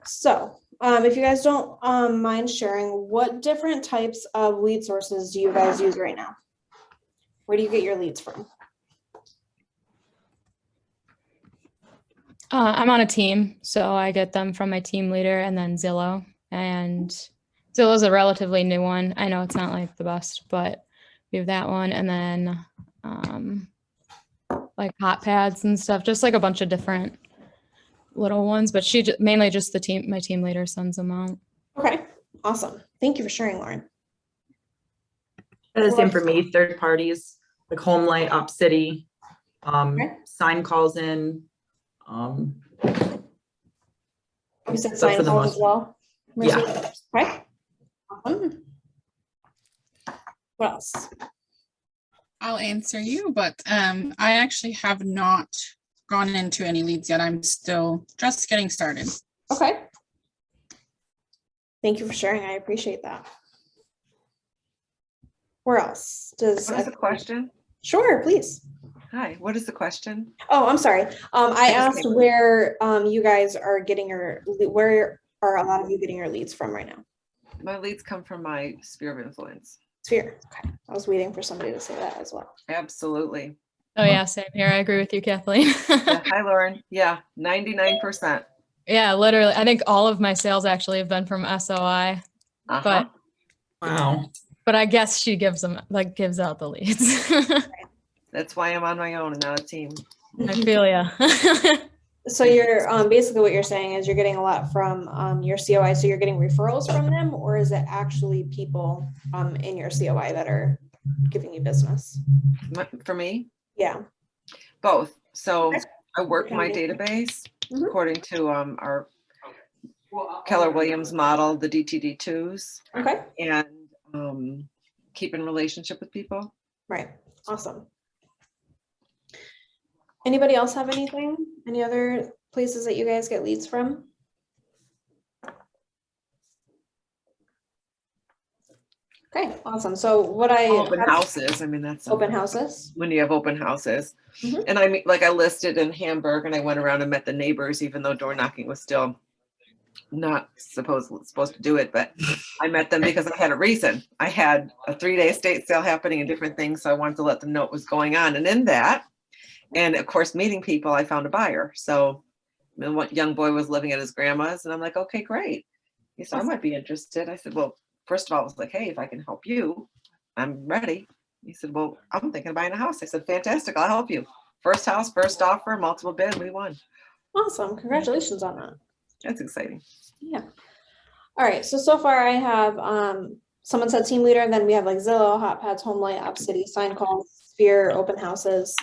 So if you guys don't mind sharing, what different types of lead sources do you guys use right now? Where do you get your leads from? I'm on a team, so I get them from my team leader and then Zillow. And Zillow's a relatively new one. I know it's not like the best, but we have that one. And then like hot pads and stuff, just like a bunch of different little ones. But mainly just my team leader sends them out. Okay, awesome. Thank you for sharing, Lauren. And the same for me, third parties, like Homelight, Up City, sign calls in. You said sign calls as well? Yeah. Okay. Awesome. What else? I'll answer you, but I actually have not gone into any leads yet. I'm still just getting started. Okay. Thank you for sharing. I appreciate that. Where else? What is the question? Sure, please. Hi, what is the question? Oh, I'm sorry. I asked where you guys are getting where are a lot of you getting your leads from right now? My leads come from my sphere of influence. Sphere. Okay. I was waiting for somebody to say that as well. Absolutely. Oh yeah, same here. I agree with you, Kathleen. Yeah, hi, Lauren. Yeah, 99%. Yeah, literally. I think all of my sales actually have been from SOI, but wow. But I guess she gives out the leads. That's why I'm on my own and not a team. I feel ya. So you're basically what you're saying is you're getting a lot from your COI. So you're getting referrals from them, or is it actually people in your COI that are giving you business? For me? Yeah. Both. So I work my database according to our Keller Williams model, the DTD2s. Okay. And keep in relationship with people. Right. Awesome. Anybody else have anything? Any other places that you guys get leads from? Okay, awesome. So what open houses. I mean, that's open houses. When you have open houses. And I mean, like I listed in Hamburg and I went around and met the neighbors, even though door knocking was still not supposed to do it, but I met them because I had a reason. I had a 3-day estate sale happening and different things. So I wanted to let them know what was going on. And in that, and of course, meeting people, I found a buyer. So one young boy was living at his grandma's and I'm like, okay, great. He said, I might be interested. I said, well, first of all, I was like, hey, if I can help you, I'm ready. He said, well, I'm thinking of buying a house. I said, fantastic. I'll help you. First house, first offer, multiple bid. We won. Awesome. Congratulations on that. That's exciting. Yeah. All right. So far I have someone said team leader, and then we have like Zillow, Hot Pads, Homelight, App City, sign calls, Sphere, open houses.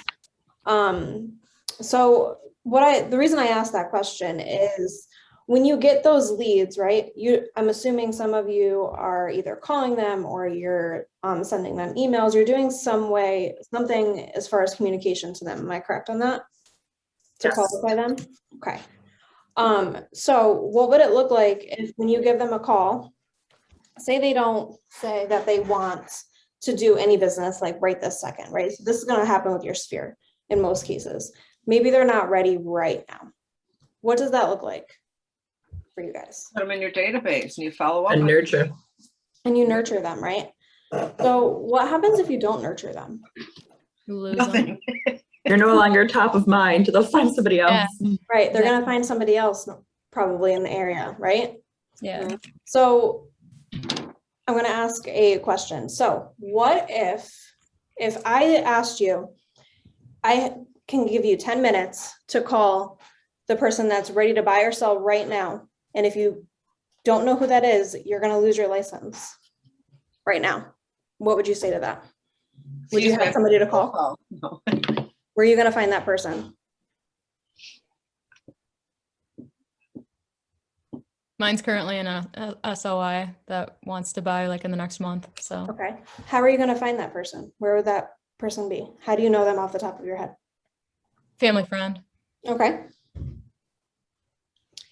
So the reason I asked that question is when you get those leads, right? I'm assuming some of you are either calling them or you're sending them emails. You're doing something as far as communication to them. Am I correct on that? To qualify them? Okay. So what would it look like if when you give them a call, say they don't say that they want to do any business like right this second, right? So this is going to happen with your sphere in most cases. Maybe they're not ready right now. What does that look like for you guys? Put them in your database and you follow up. And nurture. And you nurture them, right? So what happens if you don't nurture them? You lose Nothing. them. You're no longer top of mind. They'll find somebody else. Yeah. Right. They're going to find somebody else probably in the area, right? Yeah. So I'm going to ask a question. So what if I asked you, I can give you 10 minutes to call the person that's ready to buy or sell right now. And if you don't know who that is, you're going to lose your license right now. What would you say to that? Would you have somebody to call? No. Where are you going to find that person? Mine's currently in a SOI that wants to buy like in the next month. So Okay. How are you going to find that person? Where would that person be? How do you know them off the top of your head? family friend. Okay.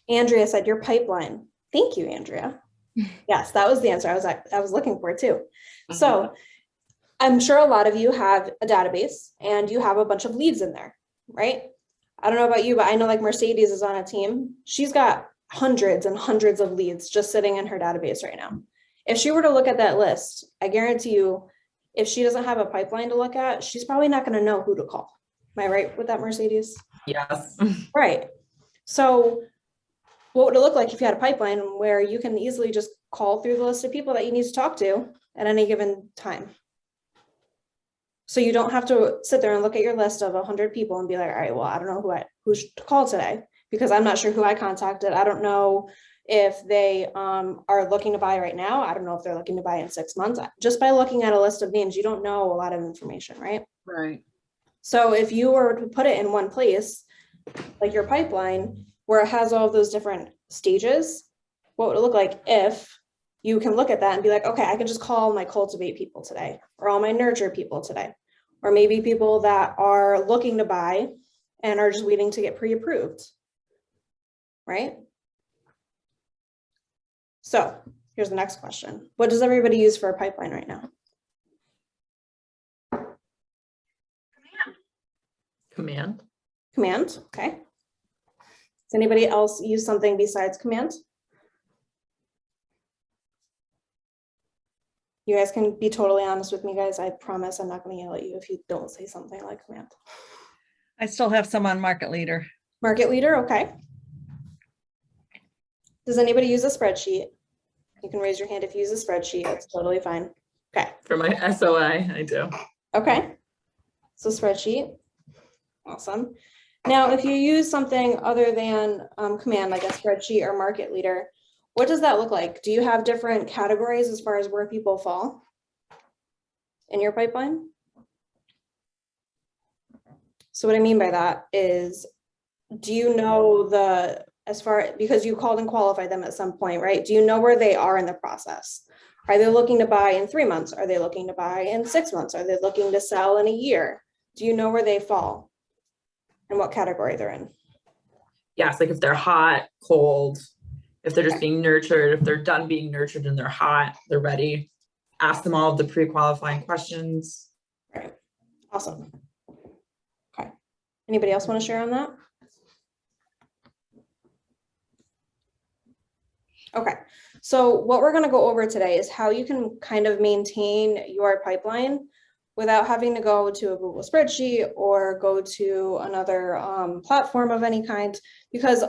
Andrea said your pipeline. Thank you, Andrea. Yes, that was the answer I was looking for too. So I'm sure a lot of you have a database and you have a bunch of leads in there, right? I don't know about you, but I know like Mercedes is on a team. She's got hundreds and hundreds of leads just sitting in her database right now. If she were to look at that list, I guarantee you, if she doesn't have a pipeline to look at, she's probably not going to know who to call. Am I right with that, Mercedes? Yes. Right. So what would it look like if you had a pipeline where you can easily just call through the list of people that you need to talk to at any given time? So you don't have to sit there and look at your list of 100 people and be like, all right, well, I don't know who should call today because I'm not sure who I contacted. I don't know if they are looking to buy right now. I don't know if they're looking to buy in 6 months. Just by looking at a list of names, you don't know a lot of information, right? Right. So if you were to put it in one place, like your pipeline, where it has all of those different stages, what would it look like if you can look at that and be like, okay, I can just call my Cultivate people today, or all my Nurture people today, or maybe people that are looking to buy and are just waiting to get pre-approved, right? So here's the next question. What does everybody use for a pipeline right now? Command. Command, okay. Does anybody else use something besides command? You guys can be totally honest with me, guys. I promise I'm not going to yell at you if you don't say something like command. I still have some on Market Leader. Market Leader, okay. Does anybody use a spreadsheet? You can raise your hand if you use a spreadsheet. That's totally fine. Okay. For my SOI, I do. Okay. So spreadsheet. Awesome. Now, if you use something other than command, like a spreadsheet or Market Leader, what does that look like? Do you have different categories as far as where people fall in your pipeline? So what I mean by that is, do you know because you called and qualified them at some point, right? Do you know where they are in the process? Are they looking to buy in 3 months? Are they looking to buy in 6 months? Are they looking to sell in a year? Do you know where they fall and what category they're in? Yes, like if they're hot, cold, if they're just being nurtured, if they're done being nurtured and they're hot, they're ready. Ask them all of the pre-qualifying questions. Right. Awesome. Okay. Anybody else want to share on that? Okay. So what we're going to go over today is how you can kind of maintain your pipeline without having to go to a Google spreadsheet or go to another platform of any kind, because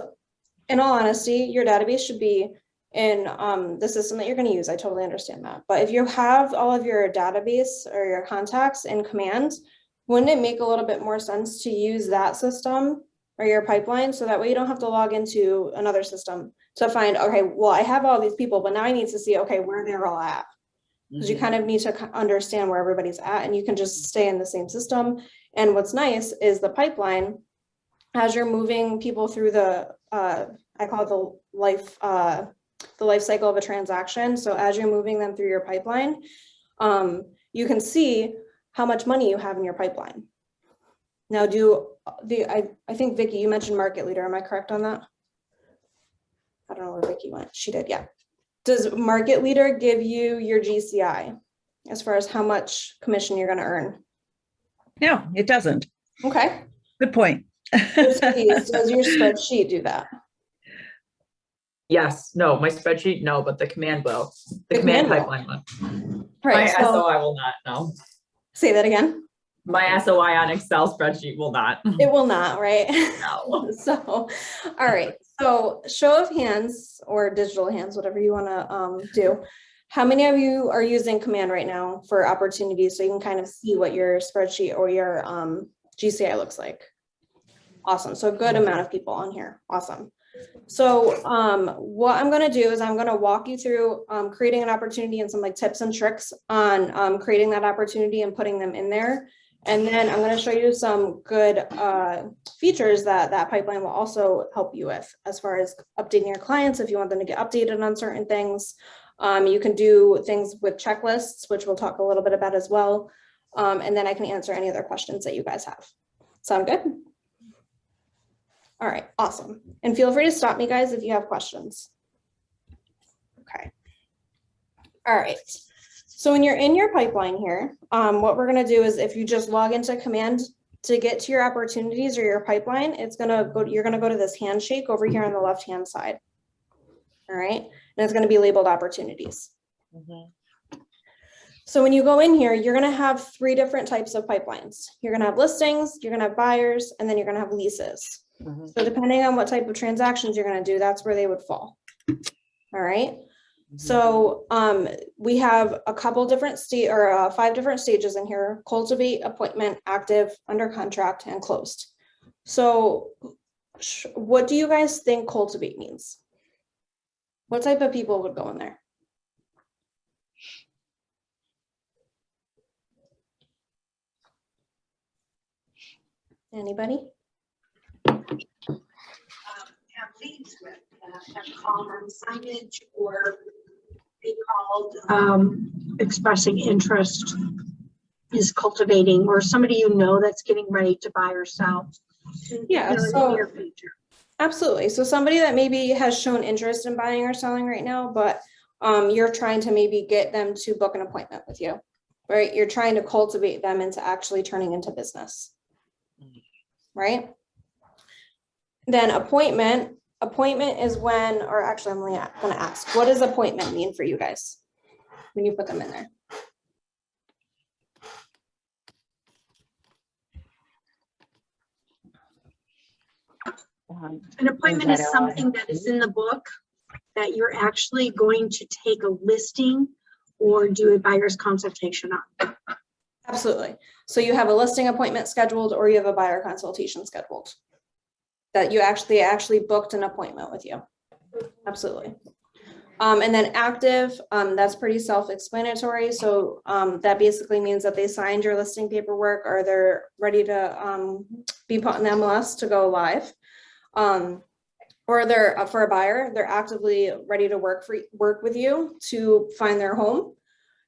in all honesty, your database should be in the system that you're going to use. I totally understand that. But if you have all of your database or your contacts in command, wouldn't it make a little bit more sense to use that system or your pipeline so that way you don't have to log into another system to find, okay, well, I have all these people, but now I need to see, okay, where they're all at. Because you kind of need to understand where everybody's at, and you can just stay in the same system. And what's nice is the pipeline, as you're moving people through the, I call it the life cycle of a transaction. So as you're moving them through your pipeline, you can see how much money you have in your pipeline. Now, I think Vicky, you mentioned Market Leader. Am I correct on that? I don't know where Vicky went. She did, yeah. Does Market Leader give you your GCI as far as how much commission you're going to earn? No, it doesn't. Okay. Good point. Does your spreadsheet do that? Yes, no, my spreadsheet, no, but the command will. The command pipeline will. Right. My SOI will not, no. Say that again. My SOI on Excel spreadsheet will not. It will not, right? No. So, all right. So show of hands or digital hands, whatever you want to do. How many of you are using command right now for opportunities so you can kind of see what your spreadsheet or your GCI looks like? Awesome. So a good amount of people on here. Awesome. So what I'm going to do is I'm going to walk you through creating an opportunity and some like tips and tricks on creating that opportunity and putting them in there. And then I'm going to show you some good features that pipeline will also help you with as far as updating your clients if you want them to get updated on certain things. You can do things with checklists, which we'll talk a little bit about as well. And then I can answer any other questions that you guys have. Sound good? All right, awesome. And feel free to stop me, guys, if you have questions. Okay. All right. So when you're in your pipeline here, what we're going to do is if you just log into command to get to your opportunities or your pipeline, you're going to go to this handshake over here on the left-hand side. All right, and it's going to be labeled opportunities. Mhm. So when you go in here, you're going to have 3 different types of pipelines. You're going to have listings, you're going to have buyers, and then you're going to have leases. Mhm. So depending on what type of transactions you're going to do, that's where they would fall. All right. So we have a couple different 5 different stages in here: cultivate, appointment, active, under contract, and closed. So what do you guys think cultivate means? What type of people would go in there? Anybody? Have leads with, have called on signage or be called expressing interest is cultivating, or somebody you know that's getting ready to buy or sell. Yeah, In the so near future. absolutely. So somebody that maybe has shown interest in buying or selling right now, but you're trying to maybe get them to book an appointment with you, right? You're trying to cultivate them into actually turning into business, right? Then appointment is when, or actually I'm going to ask, what does appointment mean for you guys when you put them in there? An appointment is something that is in the book that you're actually going to take a listing or do a buyer's consultation on. Absolutely. So you have a listing appointment scheduled or you have a buyer consultation scheduled that you actually booked an appointment with you. Absolutely. And then active, that's pretty self-explanatory. So that basically means that they signed your listing paperwork or they're ready to be put in the MLS to go live. Or they're for a buyer, they're actively ready to work with you to find their home.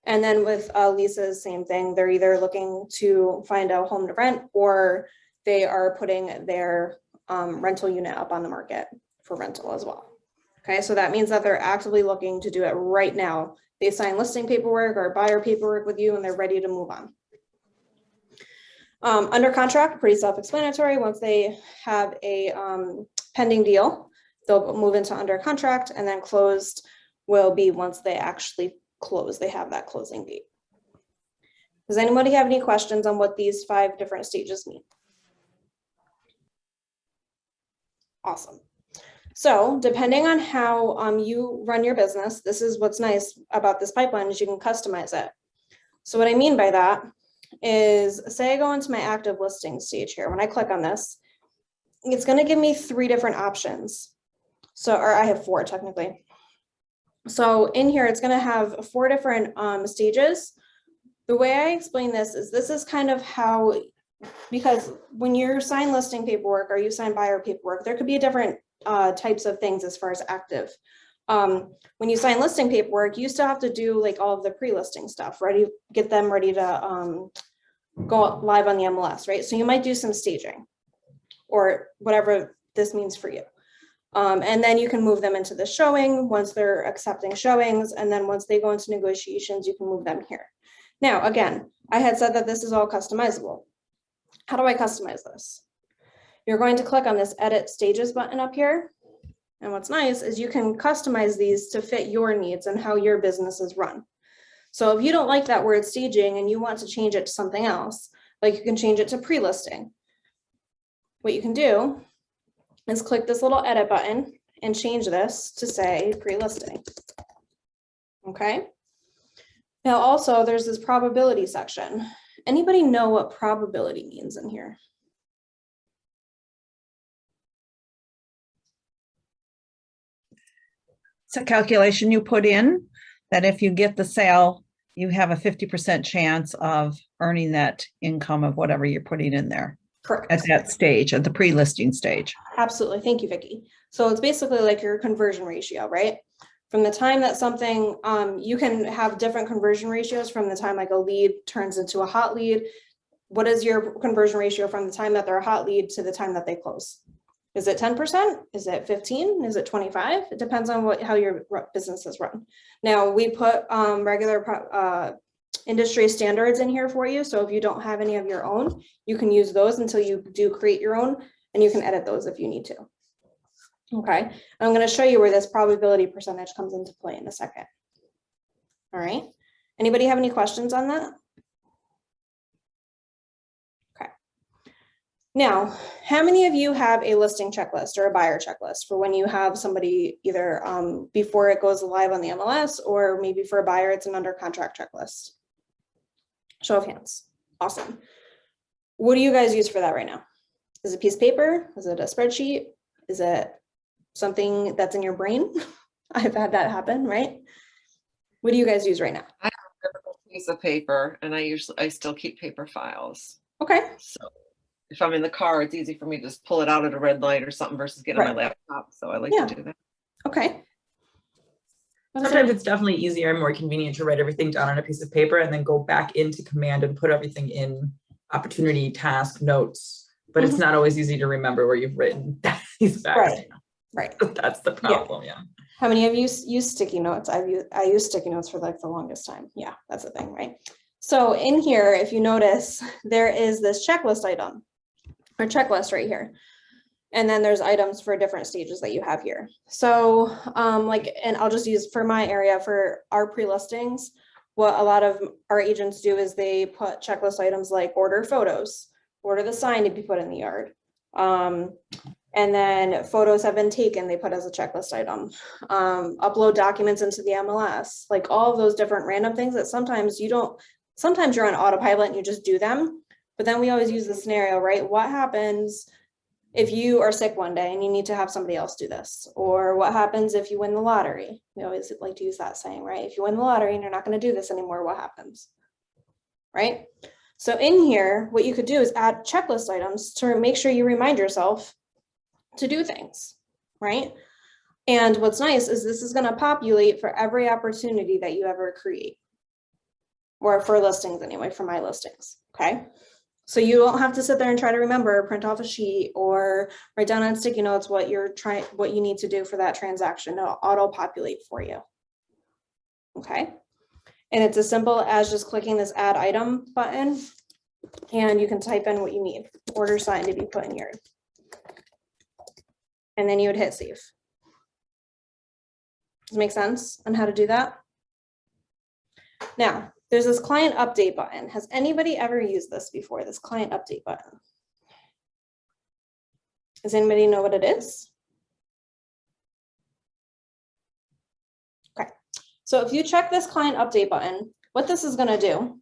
And then with leases, same thing. They're either looking to find a home to rent or they are putting their rental unit up on the market for rental as well. Okay, so that means that they're actively looking to do it right now. They sign listing paperwork or buyer paperwork with you and they're ready to move on. Under contract, pretty self-explanatory. Once they have a pending deal, they'll move into under contract, and then closed will be once they actually close. They have that closing date. Does anybody have any questions on what these 5 different stages mean? Awesome. So depending on how you run your business, this is what's nice about this pipeline is you can customize it. So what I mean by that is, say I go into my active listing stage here. When I click on this, it's going to give me 3 different options. So, or I have 4 technically. So in here, it's going to have 4 different stages. The way I explain this is kind of how, because when you sign listing paperwork or you sign buyer paperwork, there could be different types of things as far as active. When you sign listing paperwork, you still have to do like all of the pre-listing stuff, get them ready to go live on the MLS, right? So you might do some staging or whatever this means for you. And then you can move them into the showing once they're accepting showings. And then once they go into negotiations, you can move them here. Now, again, I had said that this is all customizable. How do I customize this? You're going to click on this edit stages button up here. And what's nice is you can customize these to fit your needs and how your business is run. So if you don't like that word staging and you want to change it to something else, like you can change it to pre-listing. What you can do is click this little edit button and change this to say pre-listing. Okay. Now also there's this probability section. Anybody know what probability means in here? It's a calculation you put in that if you get the sale, you have a 50% chance of earning that income of whatever you're putting in there. Correct. At that stage, at the pre-listing stage. Absolutely. Thank you, Vicki. So it's basically like your conversion ratio, right? From the time that something, you can have different conversion ratios from the time like a lead turns into a hot lead. What is your conversion ratio from the time that they're a hot lead to the time that they close? Is it 10%? Is it 15? Is it 25? It depends on how your business is run. Now we put regular industry standards in here for you. So if you don't have any of your own, you can use those until you do create your own, and you can edit those if you need to. Okay, I'm going to show you where this probability percentage comes into play in a second. All right, anybody have any questions on that? Okay. Now, how many of you have a listing checklist or a buyer checklist for when you have somebody either before it goes live on the MLS, or maybe for a buyer, it's an under contract checklist? Show of hands. Awesome. What do you guys use for that right now? Is it a piece of paper? Is it a spreadsheet? Is it something that's in your brain? I've had that happen, right? What do you guys use right now? I have a piece of paper, and I still keep paper files. Okay. So if I'm in the car, it's easy for me to just pull it out at a red light or something versus getting on my laptop. So I like Yeah. to do that. Okay. Sometimes it's definitely easier and more convenient to write everything down on a piece of paper and then go back into command and put everything in opportunity, task, notes. But it's not always easy to remember where you've written these facts. Right. Right. That's the problem. Yeah. How many of you use sticky notes? I use sticky notes for like the longest time. Yeah, that's the thing, right? So in here, if you notice, there is this checklist item or checklist right here. And then there's items for different stages that you have here. So and I'll just use for my area for our pre-listings, what a lot of our agents do is they put checklist items like order photos, order the sign to be put in the yard. And then photos have been taken, they put as a checklist item. Upload documents into the MLS, like all of those different random things that sometimes you're on autopilot and you just do them. But then we always use the scenario, right? What happens if you are sick one day and you need to have somebody else do this? Or what happens if you win the lottery? We always like to use that saying, right? If you win the lottery and you're not going to do this anymore, what happens? Right? So in here, what you could do is add checklist items to make sure you remind yourself to do things, right? And what's nice is this is going to populate for every opportunity that you ever create, or for listings anyway, for my listings, okay? So you don't have to sit there and try to remember, print off a sheet or write down on sticky notes what you need to do for that transaction. It'll auto-populate for you, okay? And it's as simple as just clicking this add item button, and you can type in what you need. Order sign to be put in yard. And then you would hit save. Does it make sense on how to do that? Now, there's this client update button. Has anybody ever used this before, this client update button? Does anybody know what it is? Okay, so if you check this client update button, what this is gonna do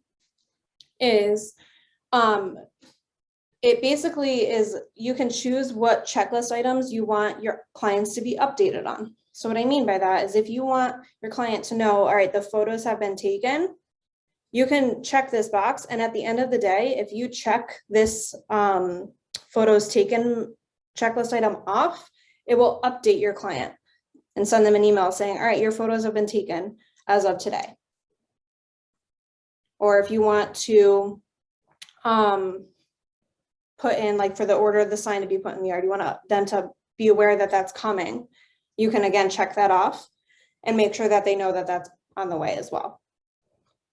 is, it basically is, you can choose what checklist items you want your clients to be updated on. So what I mean by that is if you want your client to know, all right, the photos have been taken, you can check this box. And at the end of the day, if you check this photos taken checklist item off, it will update your client and send them an email saying, all right, your photos have been taken as of today. Or if you want to put in, like for the order of the sign to be put in the yard, you want them to be aware that that's coming. You can again check that off and make sure that they know that that's on the way as well.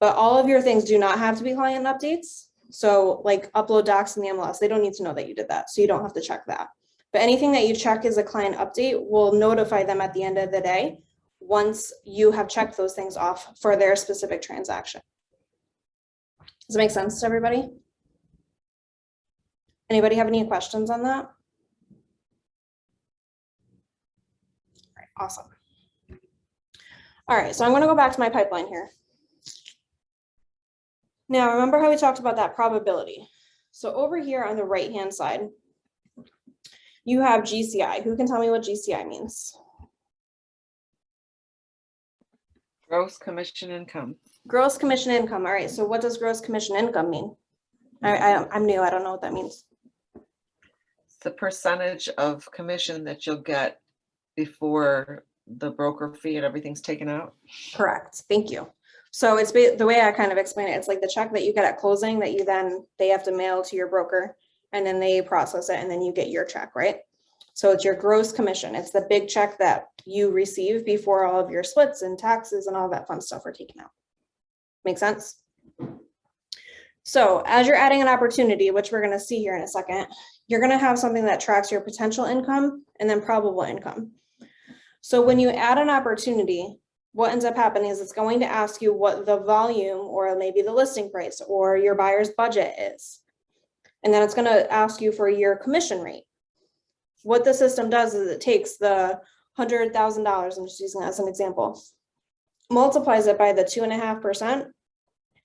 But all of your things do not have to be client updates. So like upload docs in the MLS, they don't need to know that you did that. So you don't have to check that. But anything that you check as a client update will notify them at the end of the day once you have checked those things off for their specific transaction. Does it make sense to everybody? Anybody have any questions on that? All right, awesome. All right, so I'm going to go back to my pipeline here. Now, remember how we talked about that probability? So over here on the right-hand side, you have GCI. Who can tell me what GCI means? Gross commission income. Gross commission income. All right, so what does gross commission income mean? I'm new, I don't know what that means. It's the percentage of commission that you'll get before the broker fee and everything's taken out. Correct, thank you. So it's the way I kind of explain it, it's like the check that you get at closing that they have to mail to your broker, and then they process it and then you get your check, right? So it's your gross commission. It's the big check that you receive before all of your splits and taxes and all that fun stuff are taken out. Make sense? So as you're adding an opportunity, which we're going to see here in a second, you're going to have something that tracks your potential income and then probable income. So when you add an opportunity, what ends up happening is it's going to ask you what the volume or maybe the listing price or your buyer's budget is. And then it's going to ask you for your commission rate. What the system does is it takes the $100,000, I'm just using that as an example, multiplies it by the 2.5%,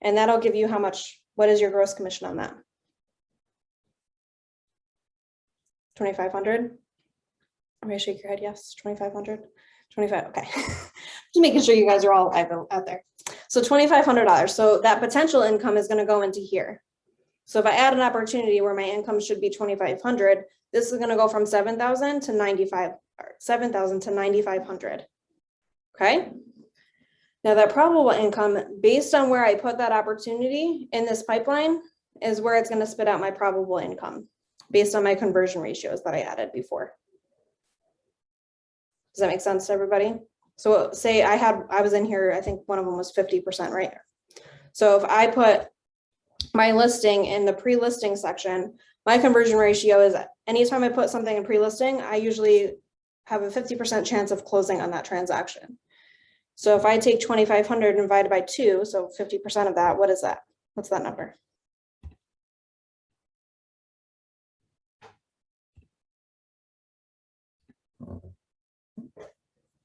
and that'll give you how much, what is your gross commission on that? 2,500? Okay, shake your head, yes, 2,500, 25, okay. Just making sure you guys are all out there. So $2,500, so that potential income is gonna go into here. So if I add an opportunity where my income should be 2,500, this is gonna go from 7,000 to 9,500, okay? Now that probable income, based on where I put that opportunity in this pipeline, is where it's gonna spit out my probable income, based on my conversion ratios that I added before. Does that make sense to everybody? So say I was in here, I think one of them was 50%, right? So if I put my listing in the pre-listing section, my conversion ratio is anytime I put something in pre-listing, I usually have a 50% chance of closing on that transaction. So if I take 2,500 divided by 2, so 50% of that, what is that? What's that number?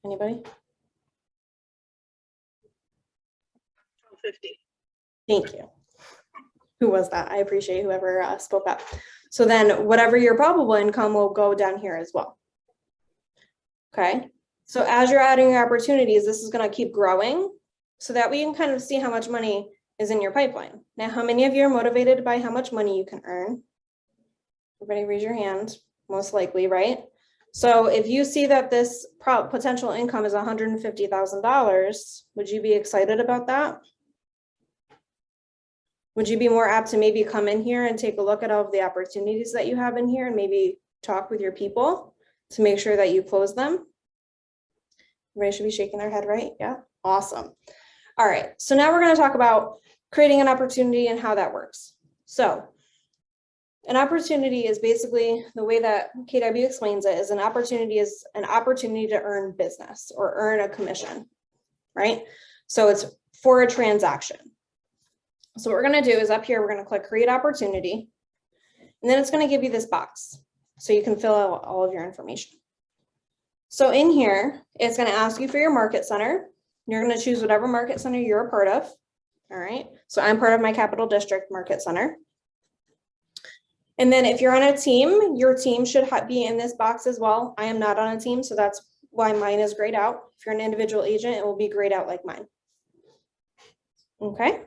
Anybody? 50. Thank you. Who was that? I appreciate whoever spoke up. So then whatever your probable income will go down here as well. Okay. So as you're adding your opportunities, this is going to keep growing so that we can kind of see how much money is in your pipeline. Now, how many of you are motivated by how much money you can earn? Everybody raise your hand, most likely, right? So if you see that this potential income is $150,000, would you be excited about that? Would you be more apt to maybe come in here and take a look at all of the opportunities that you have in here and maybe talk with your people to make sure that you close them? Everybody should be shaking their head, right? Yeah, awesome. All right, so now we're going to talk about creating an opportunity and how that works. So an opportunity is basically the way that KW explains it is an opportunity to earn business or earn a commission, right? So it's for a transaction. So what we're going to do is up here, we're going to click create opportunity, and then it's going to give you this box so you can fill out all of your information. So in here, it's going to ask you for your market center. You're going to choose whatever market center you're a part of. All right. So I'm part of my Capital District Market Center. And then if you're on a team, your team should be in this box as well. I am not on a team, so that's why mine is grayed out. If you're an individual agent, it will be grayed out like mine. Okay.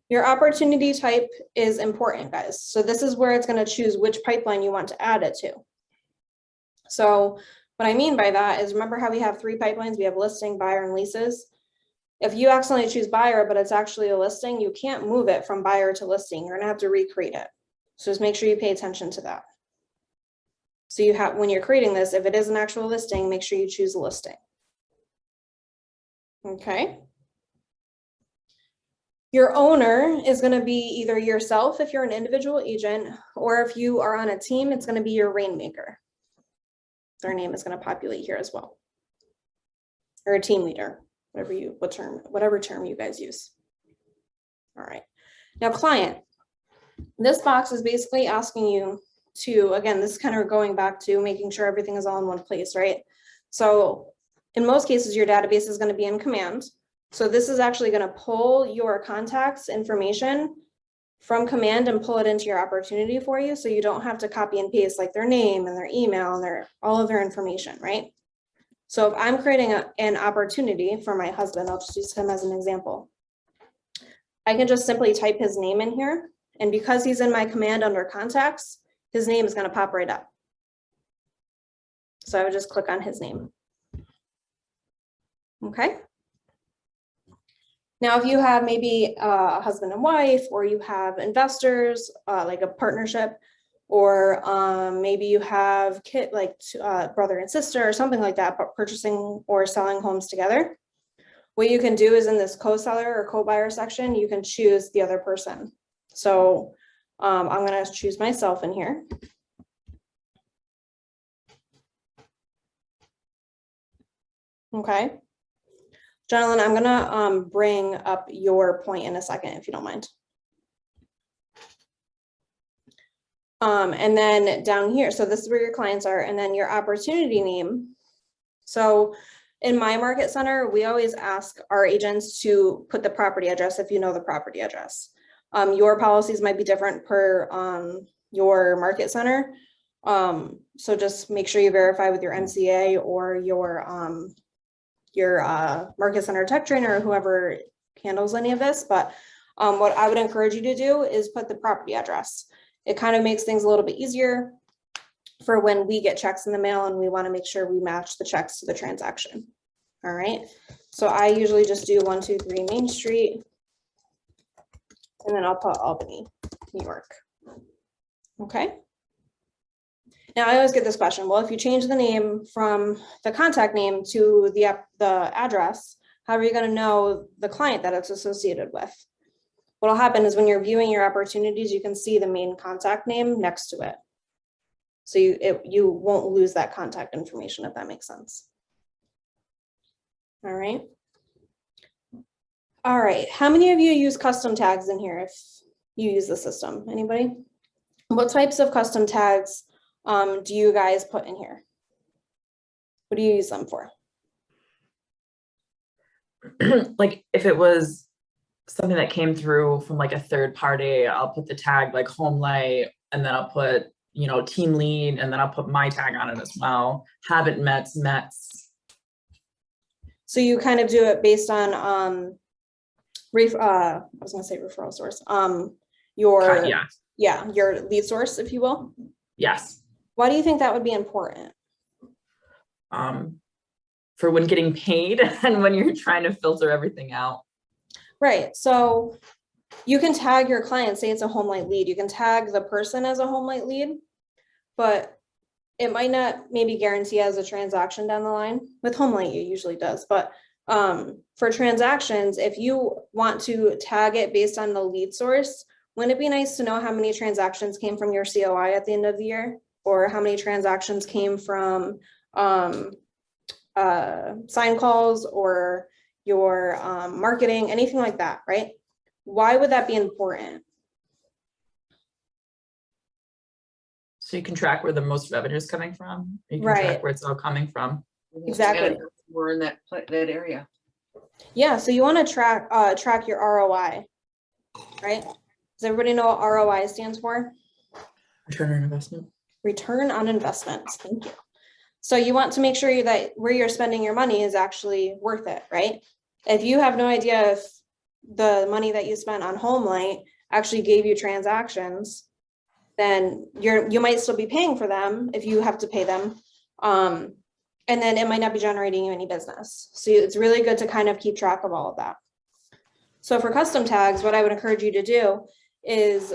Your opportunity type is important, guys. So this is where it's going to choose which pipeline you want to add it to. So what I mean by that is, remember how we have 3 pipelines? We have listing, buyer, and leases. If you accidentally choose buyer, but it's actually a listing, you can't move it from buyer to listing. You're going to have to recreate it. So just make sure you pay attention to that. So you have, when you're creating this, if it is an actual listing, make sure you choose a listing. Okay. Your owner is going to be either yourself if you're an individual agent, or if you are on a team, it's going to be your rainmaker. Their name is going to populate here as well. Or a team leader, whatever term you guys use. All right. Now, client. This box is basically asking you to, again, this is kind of going back to making sure everything is all in one place, right? So in most cases, your database is going to be in command. So this is actually going to pull your contacts information from command and pull it into your opportunity for you. So you don't have to copy and paste like their name and their email and all of their information, right? So if I'm creating an opportunity for my husband, I'll just use him as an example. I can just simply type his name in here. And because he's in my command under contacts, his name is going to pop right up. So I would just click on his name. Okay. Now, if you have maybe a husband and wife, or you have investors, like a partnership, or maybe you have brother and sister or something like that, but purchasing or selling homes together, what you can do is in this co-seller or co-buyer section, you can choose the other person. So I'm gonna choose myself in here. Okay. Jonathan, I'm gonna bring up your point in a second, if you don't mind. And then down here, so this is where your clients are, and then your opportunity name. So in my market center, we always ask our agents to put the property address if you know the property address. Your policies might be different per your market center. So just make sure you verify with your MCA or your market center tech trainer or whoever handles any of this. But what I would encourage you to do is put the property address. It kind of makes things a little bit easier for when we get checks in the mail and we want to make sure we match the checks to the transaction. All right. So I usually just do 123 Main Street. And then I'll put Albany, New York. Okay. Now I always get this question. Well, if you change the name from the contact name to the address, how are you going to know the client that it's associated with? What'll happen is when you're viewing your opportunities, you can see the main contact name next to it. So you won't lose that contact information, if that makes sense. All right. All right. How many of you use custom tags in here if you use the system? Anybody? What types of custom tags do you guys put in here? What do you use them for? Like if it was something that came through from like a third party, I'll put the tag like home light, and then I'll put, you know, team lead, and then I'll put my tag on it as well. Haven't Mets. So you kind of do it based on I was gonna say referral source. Your your lead source, if you will. Yes. Why do you think that would be important? For when getting paid and when you're trying to filter everything out. Right. So you can tag your client, say it's a home light lead. You can tag the person as a home light lead, but it might not maybe guarantee as a transaction down the line. With home light, it usually does. But for transactions, if you want to tag it based on the lead source, wouldn't it be nice to know how many transactions came from your COI at the end of the year? Or how many transactions came from sign calls or your marketing, anything like that, right? Why would that be important? So you can track where the most revenue is coming from. You can Right. track where it's all coming from. Exactly. And we're in that area. Yeah, so you want to track your ROI, right? Does everybody know what ROI stands for? Return on investment. Return on investment. Thank you. So you want to make sure that where you're spending your money is actually worth it, right? If you have no idea if the money that you spent on home light actually gave you transactions, then you might still be paying for them if you have to pay them. And then it might not be generating you any business. So it's really good to kind of keep track of all of that. So for custom tags, what I would encourage you to do is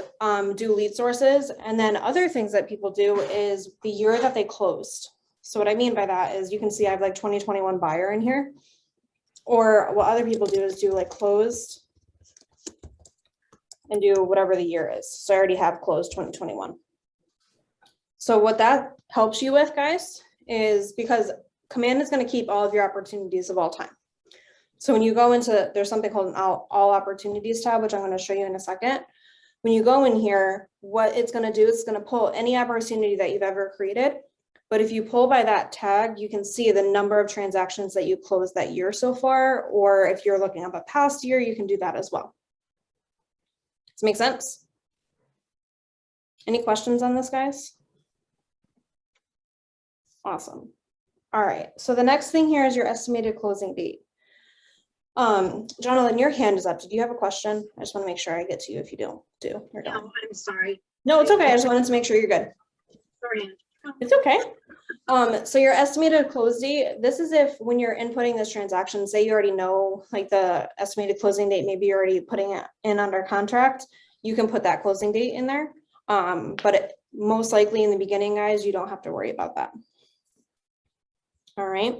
do lead sources. And then other things that people do is the year that they closed. So what I mean by that is you can see I have like 2021 buyer in here. Or what other people do is do like closed and do whatever the year is. So I already have closed 2021. So what that helps you with, guys, is because Command is going to keep all of your opportunities of all time. So when you go into, there's something called an all opportunities tab, which I'm going to show you in a second. When you go in here, what it's going to do is it's going to pull any opportunity that you've ever created. But if you pull by that tag, you can see the number of transactions that you closed that year so far, or if you're looking up a past year, you can do that as well. Does it make sense? Any questions on this, guys? Awesome. All right, so the next thing here is your estimated closing date. Jonathan, your hand is up. Did you have a question? I just want to make sure I get to you. If you don't, you're done. No, I'm sorry. No, it's okay. I just wanted to make sure you're good. Sorry. It's okay. So your estimated close date, this is if when you're inputting this transaction, say you already know like the estimated closing date, maybe you're already putting it in under contract, you can put that closing date in there. But most likely in the beginning, guys, you don't have to worry about that. All right.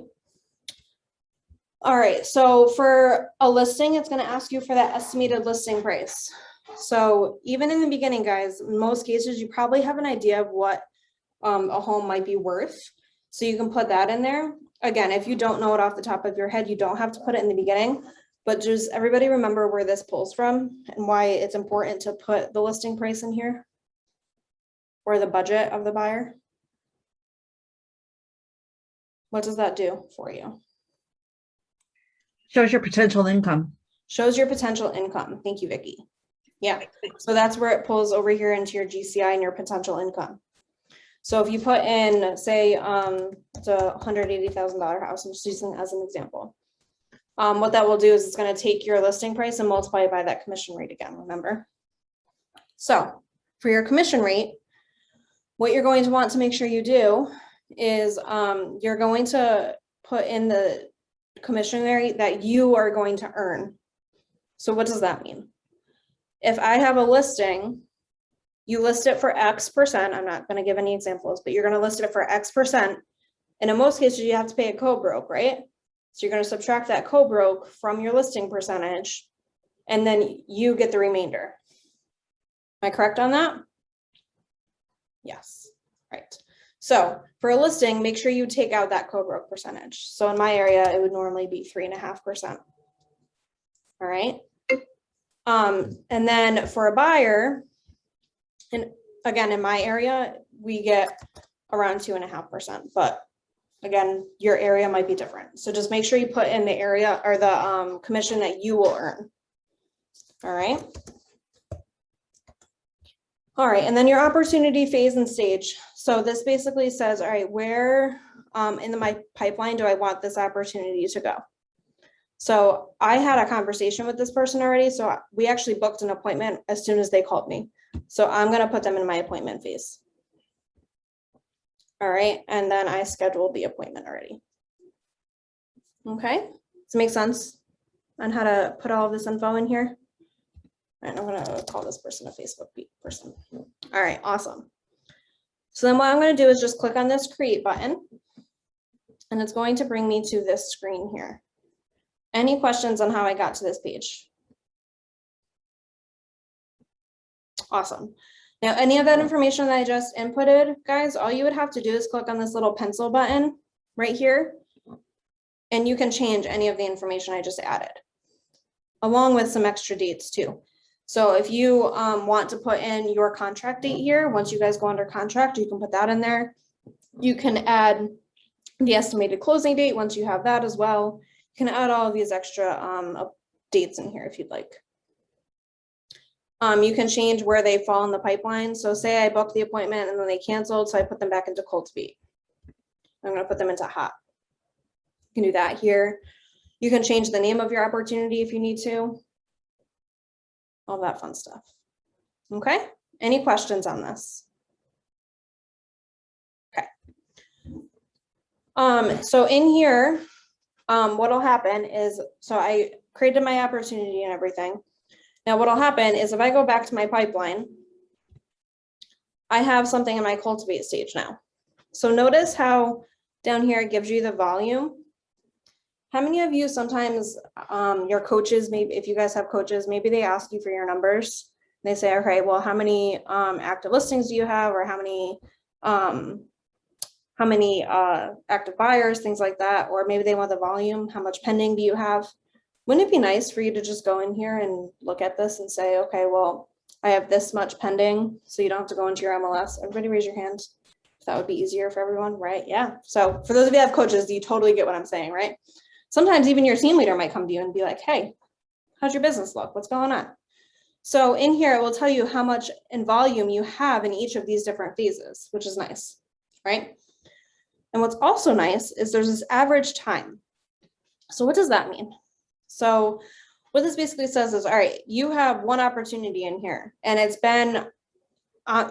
All right, so for a listing, it's gonna ask you for that estimated listing price. So even in the beginning, guys, in most cases, you probably have an idea of what a home might be worth. So you can put that in there. Again, if you don't know it off the top of your head, you don't have to put it in the beginning, but just everybody remember where this pulls from and why it's important to put the listing price in here or the budget of the buyer. What does that do for you? Shows your potential income. Shows your potential income. Thank you, Vicky. Yeah, so that's where it pulls over here into your GCI and your potential income. So if you put in, say, it's a $180,000 house, I'm just using as an example. What that will do is it's going to take your listing price and multiply it by that commission rate again, remember? So for your commission rate, what you're going to want to make sure you do is you're going to put in the commission rate that you are going to earn. So what does that mean? If I have a listing, you list it for X%. I'm not going to give any examples, but you're going to list it for X%. And in most cases, you have to pay a co-broke, right? So you're going to subtract that co-broke from your listing percentage, and then you get the remainder. Am I correct on that? Yes, right. So for a listing, make sure you take out that co-broke percentage. So in my area, it would normally be 3.5%. All right. And then for a buyer, and again, in my area, we get around 2.5%, but again, your area might be different. So just make sure you put in the area or the commission that you will earn. All right. All right, and then your opportunity phase and stage. So this basically says, all right, where in my pipeline do I want this opportunity to go? So I had a conversation with this person already. So we actually booked an appointment as soon as they called me. So I'm going to put them in my appointment phase. All right, and then I scheduled the appointment already. Okay, does it make sense on how to put all of this info in here? All right, I'm gonna call this person a Facebook person. All right, awesome. So then what I'm gonna do is just click on this create button, and it's going to bring me to this screen here. Any questions on how I got to this page? Awesome. Now, any of that information that I just inputted, guys, all you would have to do is click on this little pencil button right here, and you can change any of the information I just added, along with some extra dates too. So if you want to put in your contract date here, once you guys go under contract, you can put that in there. You can add the estimated closing date once you have that as well. You can add all of these extra dates in here if you'd like. You can change where they fall in the pipeline. So say I booked the appointment and then they canceled, so I put them back into Cultivate. I'm going to put them into Hot. You can do that here. You can change the name of your opportunity if you need to. All that fun stuff. Okay, any questions on this? Okay. So in here, what'll happen is, so I created my opportunity and everything. Now what'll happen is if I go back to my pipeline, I have something in my Cultivate stage now. So notice how down here it gives you the volume. How many of you sometimes your coaches, maybe if you guys have coaches, maybe they ask you for your numbers. They say, okay, well, how many active listings do you have, or how many active buyers, things like that, or maybe they want the volume, how much pending do you have? Wouldn't it be nice for you to just go in here and look at this and say, okay, well, I have this much pending, so you don't have to go into your MLS. Everybody raise your hand. That would be easier for everyone, right? Yeah. So for those of you that have coaches, you totally get what I'm saying, right? Sometimes even your team leader might come to you and be like, hey, how's your business look? What's going on? So in here, it will tell you how much in volume you have in each of these different phases, which is nice, right? And what's also nice is there's this average time. So what does that mean? So what this basically says is, all right, you have one opportunity in here, and it's been,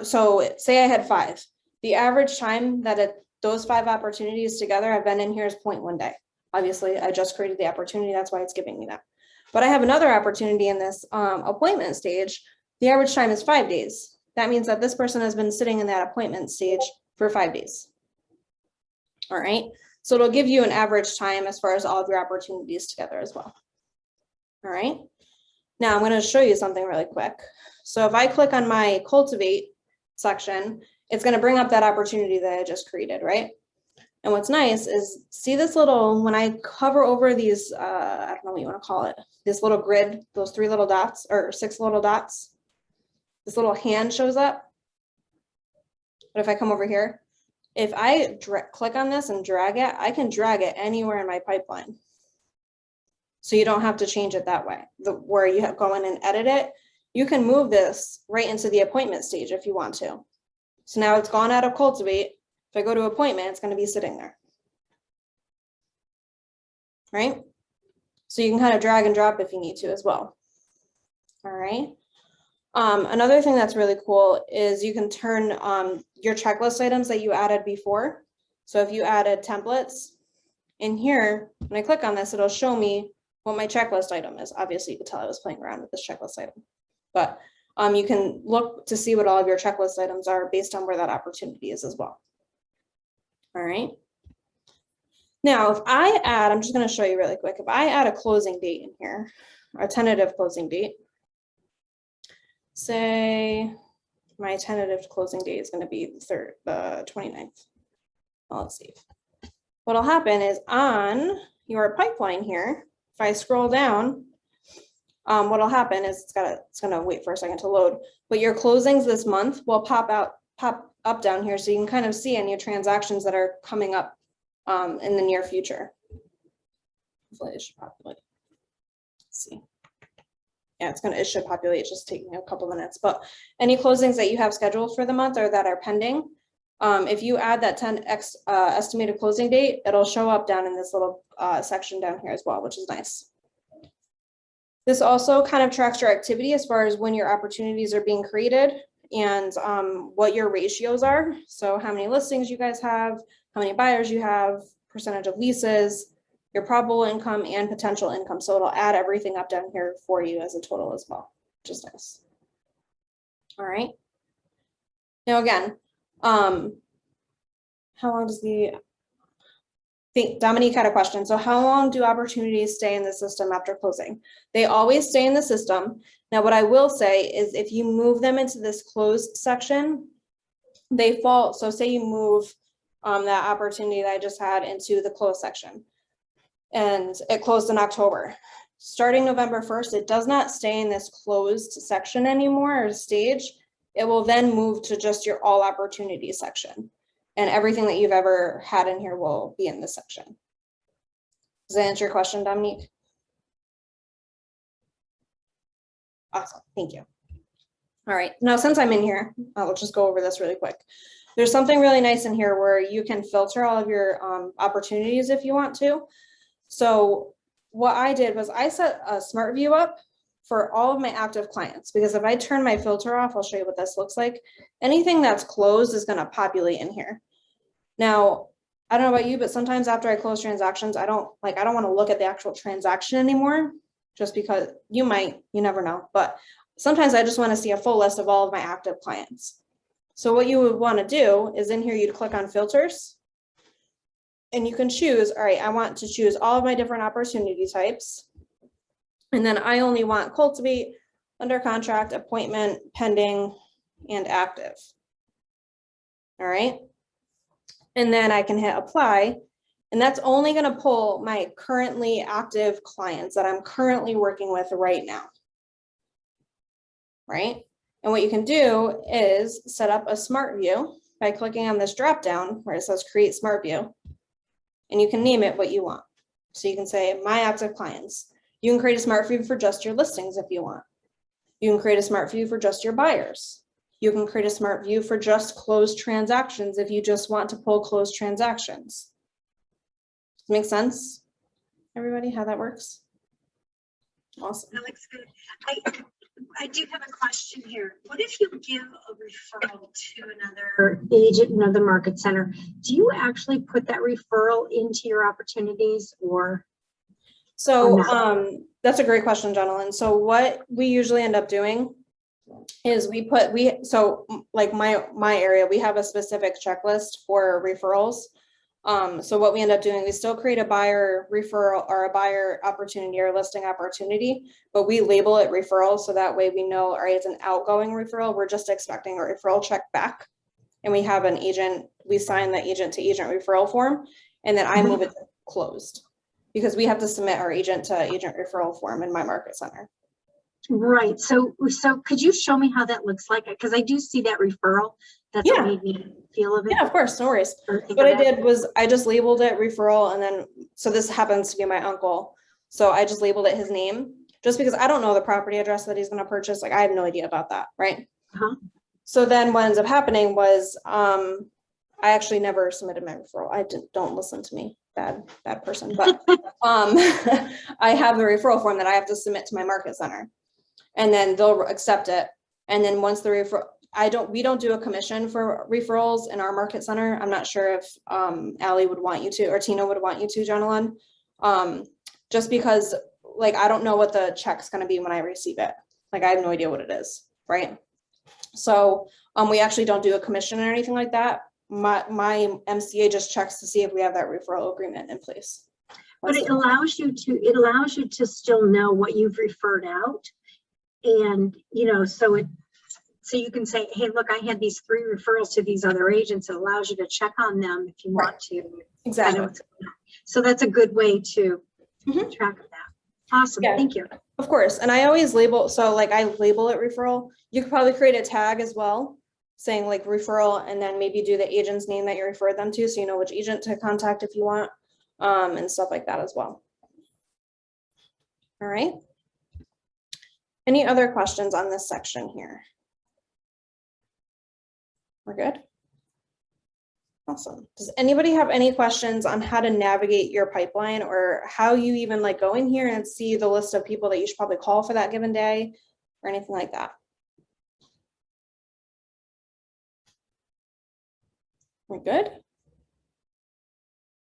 so say I had 5. The average time that those 5 opportunities together have been in here is 0.1 day. Obviously, I just created the opportunity. That's why it's giving me that. But I have another opportunity in this appointment stage. The average time is 5 days. That means that this person has been sitting in that appointment stage for 5 days. All right. So it'll give you an average time as far as all of your opportunities together as well. All right. Now I'm going to show you something really quick. So if I click on my Cultivate section, it's going to bring up that opportunity that I just created, right? And what's nice is, see this little, when I hover over these, I don't know what you want to call it, this little grid, those 3 little dots or 6 little dots, this little hand shows up. But if I come over here, if I click on this and drag it, I can drag it anywhere in my pipeline. So you don't have to change it that way. Where you go in and edit it, you can move this right into the appointment stage if you want to. So now it's gone out of Cultivate. If I go to appointment, it's going to be sitting there. Right? So you can kind of drag and drop if you need to as well. All right. Another thing that's really cool is you can turn your checklist items that you added before. So if you added templates in here, when I click on this, it'll show me what my checklist item is. Obviously, you could tell I was playing around with this checklist item, but you can look to see what all of your checklist items are based on where that opportunity is as well. All right. Now, if I add, I'm just going to show you really quick. If I add a closing date in here, a tentative closing date, say my tentative closing date is going to be the 29th. Well, let's see. What'll happen is on your pipeline here, if I scroll down, what'll happen is it's going to wait for a second to load, but your closings this month will pop up down here, so you can kind of see any transactions that are coming up in the near future. Hopefully it should populate. Let's see. Yeah, it should populate, just taking a couple minutes, but any closings that you have scheduled for the month or that are pending, if you add that 10x estimated closing date, it'll show up down in this little section down here as well, which is nice. This also kind of tracks your activity as far as when your opportunities are being created and what your ratios are. So how many listings you guys have, how many buyers you have, percentage of leases, your probable income and potential income. So it'll add everything up down here for you as a total as well, which is nice. All right. Now again, how long does Dominique had a question. So how long do opportunities stay in the system after closing? They always stay in the system. Now, what I will say is if you move them into this closed section, they fall. So say you move that opportunity that I just had into the closed section and it closed in October. Starting November 1st, it does not stay in this closed section anymore or stage. It will then move to just your all opportunity section. And everything that you've ever had in here will be in this section. Does that answer your question, Dominique? Awesome, thank you. All right, now since I'm in here, I'll just go over this really quick. There's something really nice in here where you can filter all of your opportunities if you want to. So what I did was I set a smart view up for all of my active clients, because if I turn my filter off, I'll show you what this looks like. Anything that's closed is going to populate in here. Now, I don't know about you, but sometimes after I close transactions, I don't want to look at the actual transaction anymore, just because you never know. But sometimes I just want to see a full list of all of my active clients. So what you would want to do is in here, you'd click on filters and you can choose, all right, I want to choose all of my different opportunity types. And then I only want Cultivate, under contract, appointment, pending, and active. All right. And then I can hit apply. And that's only going to pull my currently active clients that I'm currently working with right now. Right. And what you can do is set up a smart view by clicking on this drop down where it says create smart view. And you can name it what you want. So you can say my active clients. You can create a smart view for just your listings if you want. You can create a smart view for just your buyers. You can create a smart view for just closed transactions if you just want to pull closed transactions. Make sense, everybody, how that works? Awesome. That looks good. I do have a question here. What if you give a referral to another agent, another market center? Do you actually put that referral into your opportunities or? So that's a great question, Jonathan. So what we usually end up doing is so like my area, we have a specific checklist for referrals. So what we end up doing, we still create a buyer referral or a buyer opportunity or listing opportunity, but we label it referral. So that way we know, all right, it's an outgoing referral. We're just expecting a referral check back. And we have an agent, we sign the agent to agent referral form, and then I move it to closed because we have to submit our agent to agent referral form in my market center. Right. So could you show me how that looks like? Because I do see that referral. That's Yeah. what made me feel of it. Yeah, of course, no worries. or think What I of it. did was I just labeled it referral, and then, so this happens to be my uncle. So I just labeled it his name, just because I don't know the property address that he's gonna purchase. Like, I have no idea about that, right? Uh-huh. So then what ends up happening was, I actually never submitted my referral. Don't listen to me, bad person, but, I have the referral form that I have to submit to my market center. And then they'll accept it. And then once the referral, we don't do a commission for referrals in our market center. I'm not sure if Allie would want you to, or Tina would want you to, Jonalyn. Just because, like, I don't know what the check's gonna be when I receive it. Like, I have no idea what it is, right? So we actually don't do a commission or anything like that. My MCA just checks to see if we have that referral agreement in place. But it allows you to still know what you've referred out. And, so you can say, hey, look, I had these 3 referrals to these other agents. It allows you to check on them if you want to. Exactly. So that's a good way to keep track of that. Awesome. Yeah. Thank you. Of course. And I always label, so like I label it referral. You could probably create a tag as well, saying like referral, and then maybe do the agent's name that you referred them to, so you know which agent to contact if you want, and stuff like that as well. All right. Any other questions on this section here? We're good? Awesome. Does anybody have any questions on how to navigate your pipeline, or how you even like go in here and see the list of people that you should probably call for that given day or anything like that? We're good?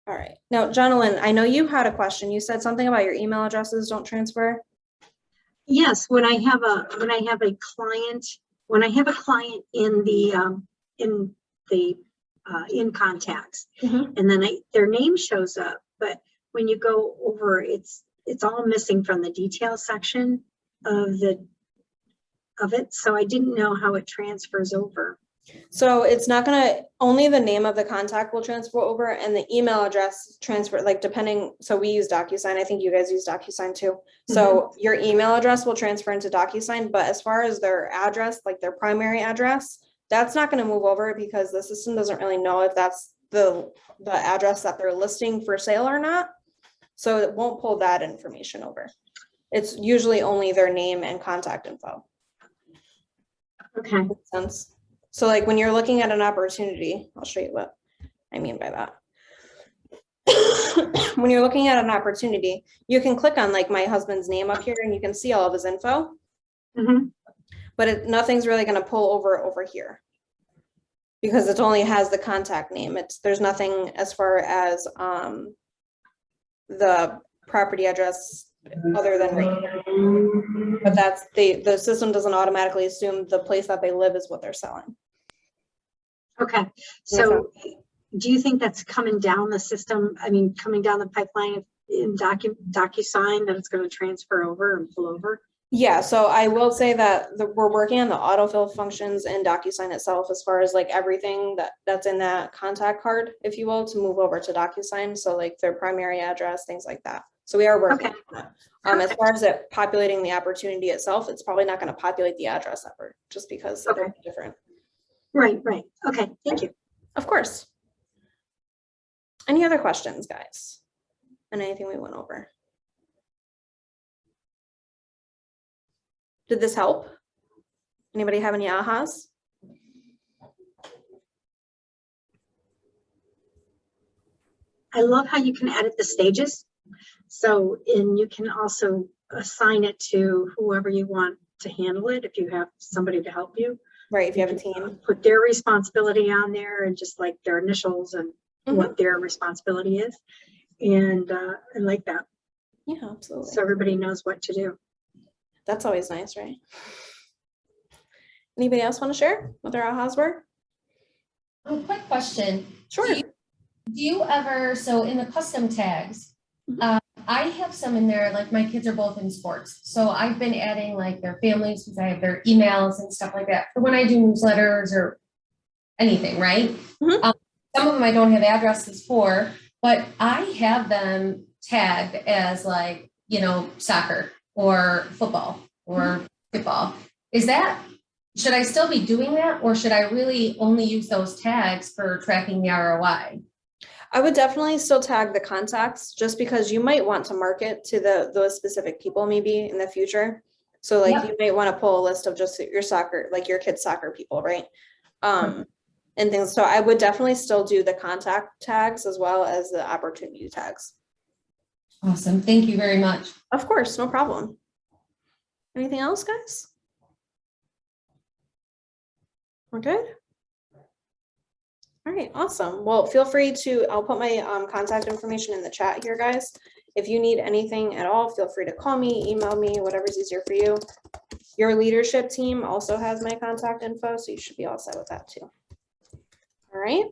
All right. Now, Jonalyn, I know you had a question. You said something about your email addresses don't transfer. Yes, when I have a client in contacts, and then their name shows up, but when you go over, it's all missing from the detail section of it. So I didn't know how it transfers over. So it's not gonna, only the name of the contact will transfer over, and the email address transfer, like depending, so we use DocuSign. I think you guys use DocuSign too. So your email address will transfer into DocuSign, but as far as their address, like their primary address, that's not gonna move over because the system doesn't really know if that's the address that they're listing for sale or not. So it won't pull that information over. It's usually only their name and contact info. Okay. Makes sense. So like when you're looking at an opportunity, I'll show you what I mean by that. When you're looking at an opportunity, you can click on like my husband's name up here and you can see all of his info, but nothing's really going to pull over here because it only has the contact name. There's nothing as far as the property address other than right here. But that's the system doesn't automatically assume the place that they live is what they're selling. Okay. So do you think that's coming down the system? I mean, coming down the pipeline in DocuSign, that it's going to transfer over and pull over? Yeah, so I will say that we're working on the autofill functions in DocuSign itself as far as like everything that's in that contact card, if you will, to move over to DocuSign. So like their primary address, things like that. So we are working on that. As far as it populating the opportunity itself, it's probably not going to populate the address ever, just because they're different. Right. Okay, thank you. Of course. Any other questions, guys? And anything we went over? Did this help? Anybody have any ahas? I love how you can edit the stages. So, and you can also assign it to whoever you want to handle it. If you have somebody to help you. Right, if you have a team. Put their responsibility on there and just like their initials and what their responsibility is. And I like that. Yeah, absolutely. So everybody knows what to do. That's always nice, right? Anybody else want to share what their ahas were? Quick question. Sure. Do you ever, so in the custom tags, Mhm. I have some in there, like my kids are both in sports. So I've been adding like their families, because I have their emails and stuff like that for when I do newsletters or anything, right? Mhm. Some of them I don't have addresses for, but I have them tagged as like, soccer or football or football. Should I still be doing that, or should I really only use those tags for tracking the ROI? I would definitely still tag the contacts, just because you might want to market to those specific people maybe in the future. So like Yep. you might want to pull a list of just your soccer, like your kids' soccer people, right? And things. So I would definitely still do the contact tags as well as the opportunity tags. Awesome. Thank you very much. Of course, no problem. Anything else, guys? We're good? All right, awesome. Well, feel free to, I'll put my contact information in the chat here, guys. If you need anything at all, feel free to call me, email me, whatever's easier for you. Your leadership team also has my contact info, so you should be all set with that too. All right.